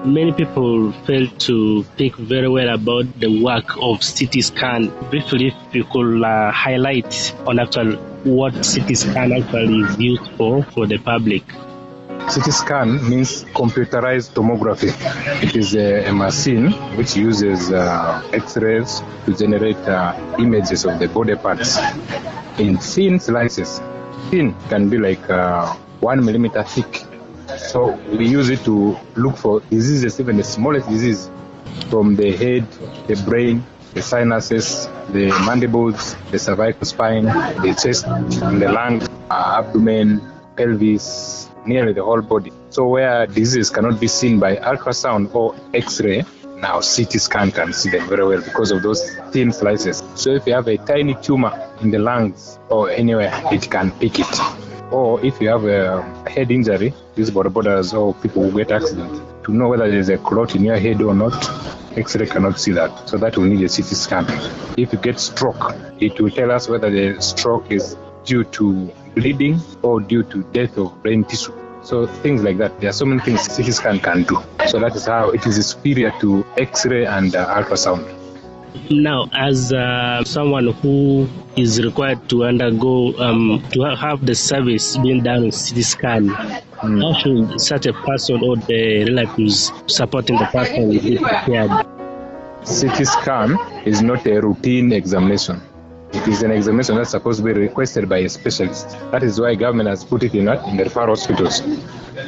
Many people fail to speak very well about the work of CT scan. Briefly, if you could highlight on actual what CT scan actually is used for the public. CT scan means computerized tomography. It is a machine which uses X-rays to generate images of the body parts in thin slices. Thin can be like 1 millimeter thick. So we use it to look for diseases, even the smallest disease, from the head, the brain, the sinuses, the mandibles, the cervical spine, the chest, and the lung, abdomen, pelvis, nearly the whole body. So where disease cannot be seen by ultrasound or X-ray, now CT scan can see them very well because of those thin slices. So if you have a tiny tumor in the lungs or anywhere, it can pick it. Or if you have a head injury, these bodybuilders or people who get accident, to know whether there's a clot in your head or not, X-ray cannot see that. So that will need a CT scan. If you get stroke, it will tell us whether the stroke is due to bleeding or due to death of brain tissue. So things like that. There are so many things CT scan can do. So that is how it is superior to X-ray and ultrasound. Now, as someone who is required to undergo, to have the service being done with CT scan, how should such a person or the relatives supporting the person be prepared? CT scan is not a routine examination. It is an examination that's supposed to be requested by a specialist. That is why government has put it in the referral hospitals.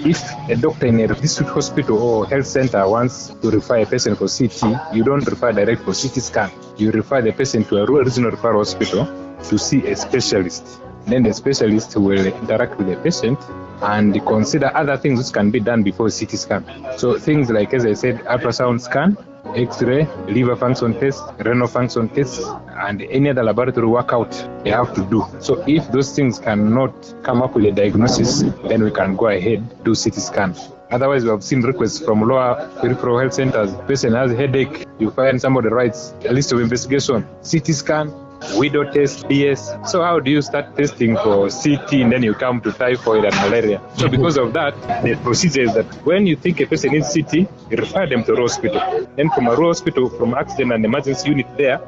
If a doctor in a district hospital or health center wants to refer a patient for CT, you don't refer direct for CT scan. You refer the patient to a rural regional referral hospital to see a specialist. Then the specialist will interact with the patient and consider other things which can be done before CT scan. So things like, as I said, ultrasound scan, X-ray, liver function test, renal function test, and any other laboratory workout they have to do. So if those things cannot come up with a diagnosis, then we can go ahead do CT scan. Otherwise, we have seen requests from lower peripheral health centers. Patient has a headache, you find somebody writes a list of investigation, CT scan, widow test, DS. So how do you start testing for CT and then you come to typhoid and malaria? So because of that, the procedure is that when you think a person needs CT, you refer them to a rural hospital. Then from a rural hospital, from accident and emergency unit there,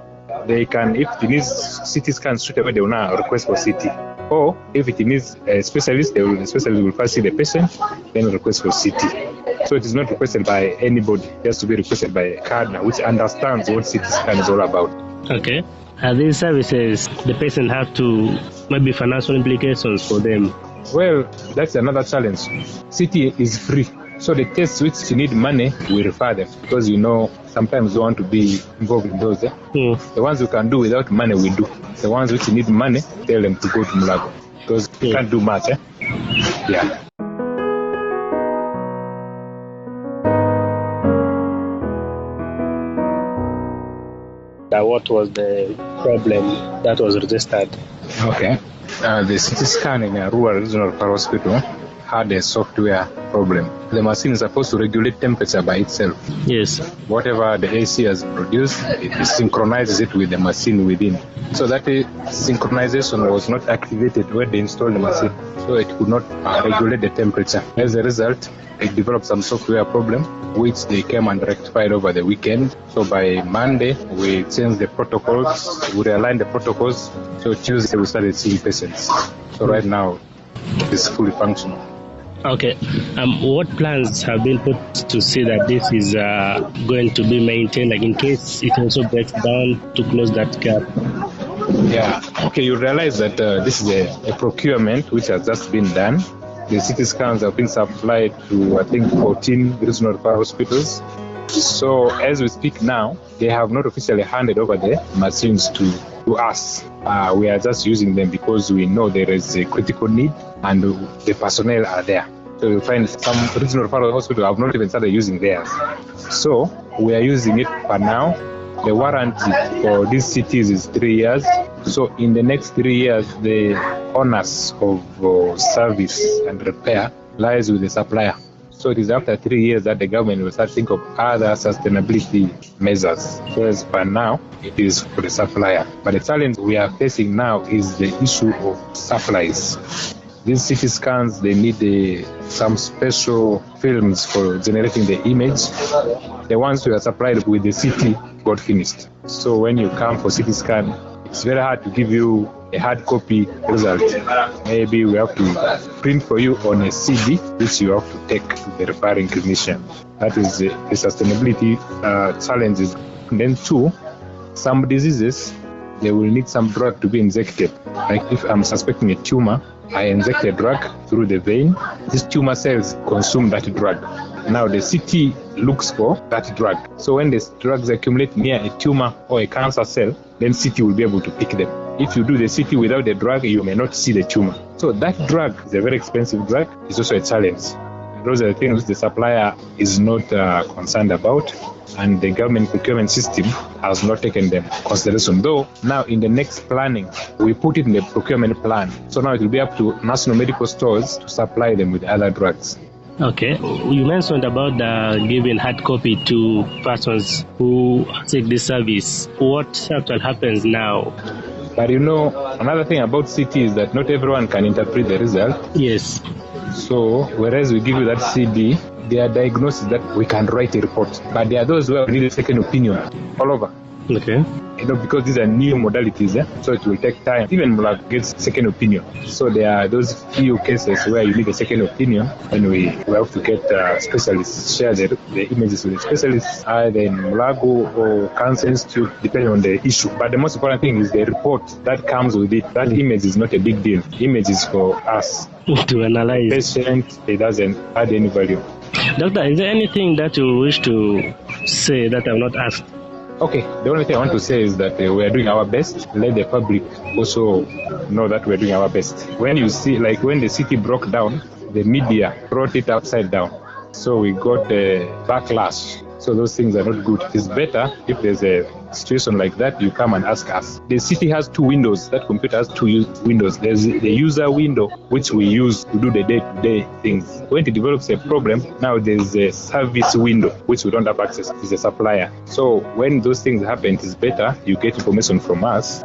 they can, if it needs CT scan straight away, they will now request for CT. Or if it needs a specialist, the specialist will first see the patient, then request for CT. So it is not requested by anybody. It has to be requested by a cardinal, which understands what CT scan is all about. Okay. Are these services, the patient have to, maybe financial implications for them? Well, that's another challenge. CT is free. So the tests which you need money, we refer them. Because sometimes you want to be involved in those. The ones you can do without money, we do. The ones which you need money, tell them to go to Mulago. Because you can't do much. Yeah. What was the problem that was registered? Okay. The CT scan in a rural regional hospital had a software problem. The machine is supposed to regulate temperature by itself. Yes. Whatever the AC has produced, it synchronizes it with the machine within. So that synchronization was not activated when they installed the machine. So it could not regulate the temperature. As a result, it developed some software problem, which they came and rectified over the weekend. So by Monday, we changed the protocols, we realigned the protocols. So Tuesday, we started seeing patients. So right now, it's fully functional. Okay. What plans have been put to see that this is going to be maintained, like in case it also breaks down, to close that gap? Yeah. Okay, you realize that this is a procurement which has just been done. The CT scans have been supplied to, I think, 14 regional hospitals. So as we speak now, they have not officially handed over the machines to us. We are just using them because we know there is a critical need and the personnel are there. So you'll find some regional hospitals have not even started using theirs. So we are using it for now. The warranty for these CTs is 3 years. So in the next 3 years, the onus of service and repair lies with the supplier. So it is after 3 years that the government will start to think of other sustainability measures. So as for now, it is for the supplier. But the challenge we are facing now is the issue of supplies. These CT scans, they need some special films for generating the image. The ones we are supplied with the CT got finished. So when you come for CT scan, it's very hard to give you a hard copy result. Maybe we have to print for you on a CD, which you have to take to the referring clinician. That is the sustainability challenges. And then 2, some diseases, they will need some drug to be injected. Like if I'm suspecting a tumor, I inject a drug through the vein. These tumor cells consume that drug. Now the CT looks for that drug. So when these drugs accumulate near a tumor or a cancer cell, then CT will be able to pick them. If you do the CT without the drug, you may not see the tumor. So that drug is a very expensive drug. It's also a challenge. Those are the things the supplier is not concerned about, and the government procurement system has not taken them into consideration. Though now in the next planning, we put it in the procurement plan. So now it will be up to national medical stores to supply them with other drugs. Okay. You mentioned about giving hard copy to persons who take this service. What actually happens now? But another thing about CT is that not everyone can interpret the result. Yes. So, whereas we give you that CD, there are diagnoses that we can write a report. But there are those who need a second opinion all over. Okay. Because these are new modalities, so it will take time. Even Mulak gets second opinion. So there are those few cases where you need a second opinion, and we have to get specialists, share the images with the specialists, either in Mulago or Cancer Institute, depending on the issue. But the most important thing is the report that comes with it. That image is not a big deal. Image is for us. To analyze. Patient, it doesn't add any value. Doctor, is there anything that you wish to say that I've not asked? Okay, the only thing I want to say is that we are doing our best. Let the public also know that we're doing our best. When you see, like when the city broke down, the media brought it upside down. So we got a backlash. So those things are not good. It's better if there's a situation like that, you come and ask us. The city has 2 windows. That computer has 2 windows. There's the user window, which we use to do the day-to-day things. When it develops a problem, now there's a service window, which we don't have access to. It's a supplier. So when those things happen, it's better you get information from us.